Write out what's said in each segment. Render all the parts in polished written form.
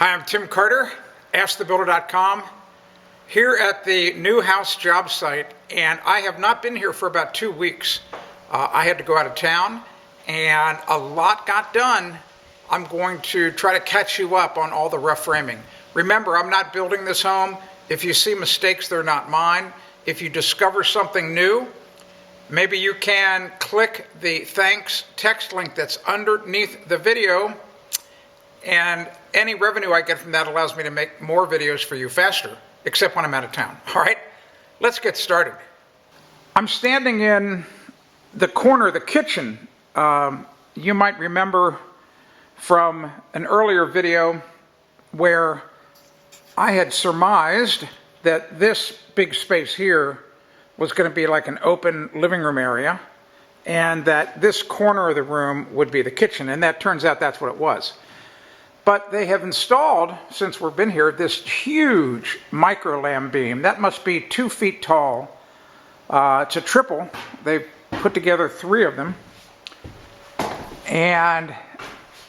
Hi, I'm Tim Carter, AskTheBuilder.com, here at the new house job site, and I have not been here for about 2 weeks. I had to go out of town, and a lot got done. I'm going to try to catch you up on all the rough framing. Remember, I'm not building this home. If you see mistakes, they're not mine. If you discover something new, maybe you can click the thanks text link that's underneath the video, and any revenue I get from that allows me to make more videos for you faster, except when I'm out of town. All right, let's get started. I'm standing in the corner of the kitchen. You might remember from an earlier video where I had surmised that this big space here was going to be like an open living room area, and that this corner of the room would be the kitchen, and that turns out that's what it was. But they have installed, since we've been here, this huge micro-lam beam. That must be 2 feet tall. It's a triple. They've put together 3 of them. And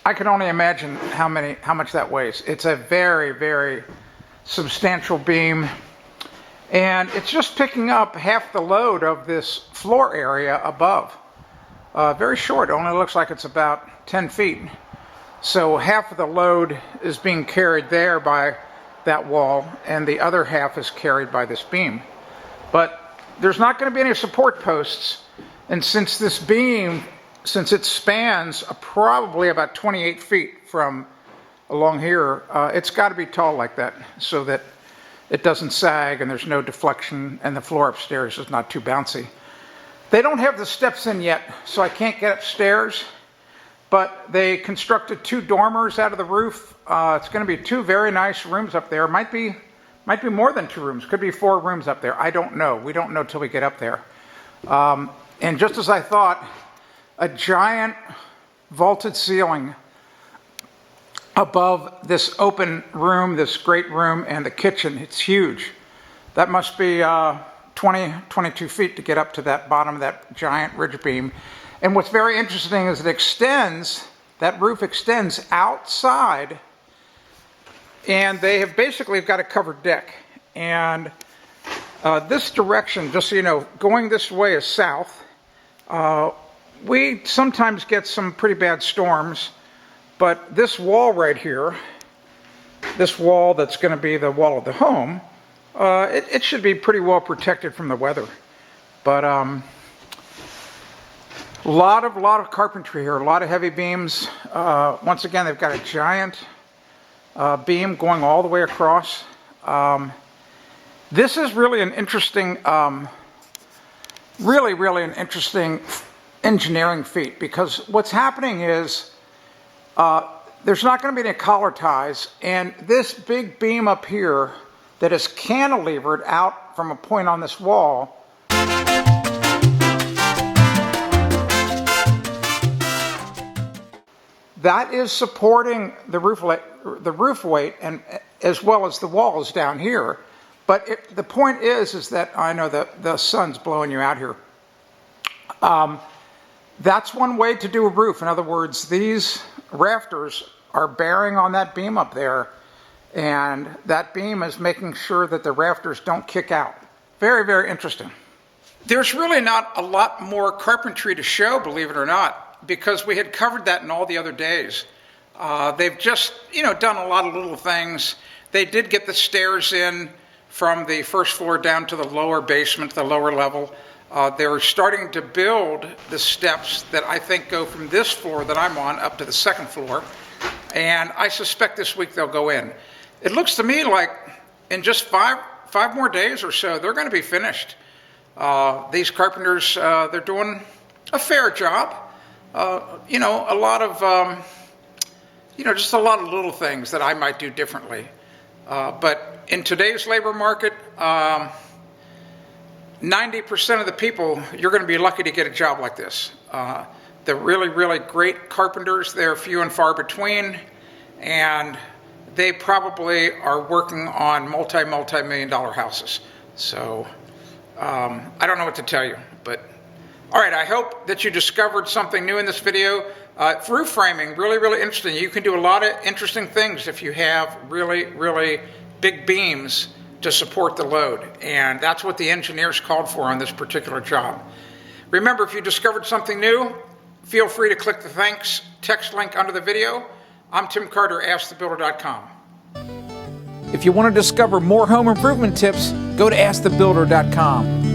I can only imagine how much that weighs. It's a very, very substantial beam. And it's just picking up half the load of this floor area above. Very short. It only looks like it's about 10 feet. So half of the load is being carried there by that wall, and the other half is carried by this beam. But there's not going to be any support posts, and since this beam, since it spans probably about 28 feet from along here, it's got to be tall like that so that it doesn't sag and there's no deflection and the floor upstairs is not too bouncy. They don't have the steps in yet, so I can't get upstairs. But they constructed 2 dormers out of the roof. It's going to be 2 very nice rooms up there. Might be more than 2 rooms. Could be 4 rooms up there. I don't know. We don't know till we get up there. And just as I thought, a giant vaulted ceiling above this open room, this great room, and the kitchen. It's huge. That must be 22 feet to get up to that bottom of that giant ridge beam. And what's very interesting is that roof extends outside, and they have basically got a covered deck. And this direction, just so you know, going this way is south. We sometimes get some pretty bad storms, but this wall right here, this wall that's going to be the wall of the home, it should be pretty well protected from the weather. But a lot of carpentry here, a lot of heavy beams. Once again, they've got a giant beam going all the way across. This is really an interesting, really an interesting engineering feat, because what's happening is there's not going to be any collar ties, and this big beam up here that is cantilevered out from a point on this wall, that is supporting the roof weight, and as well as the walls down here. But the point is that, I know the sun's blowing you out here. That's one way to do a roof. In other words, these rafters are bearing on that beam up there, and that beam is making sure that the rafters don't kick out. Very, very interesting. There's really not a lot more carpentry to show, believe it or not, because we had covered that in all the other days. They've just, done a lot of little things. They did get the stairs in from the first floor down to the lower basement, the lower level. They're starting to build the steps that I think go from this floor that I'm on up to the 2nd floor. And I suspect this week they'll go in. It looks to me like in just five more days or so, they're going to be finished. These carpenters, they're doing a fair job. A lot of, just a lot of little things that I might do differently. But in today's labor market, 90% of the people, you're going to be lucky to get a job like this. The really, really great carpenters, they're few and far between, and they probably are working on multi-million dollar houses. So I don't know what to tell you, but All right, I hope that you discovered something new in this video. Roof framing, really interesting. You can do a lot of interesting things if you have really big beams to support the load. And that's what the engineers called for on this particular job. Remember, if you discovered something new, feel free to click the thanks text link under the video. I'm Tim Carter, AskTheBuilder.com. If you want to discover more home improvement tips, go to AskTheBuilder.com.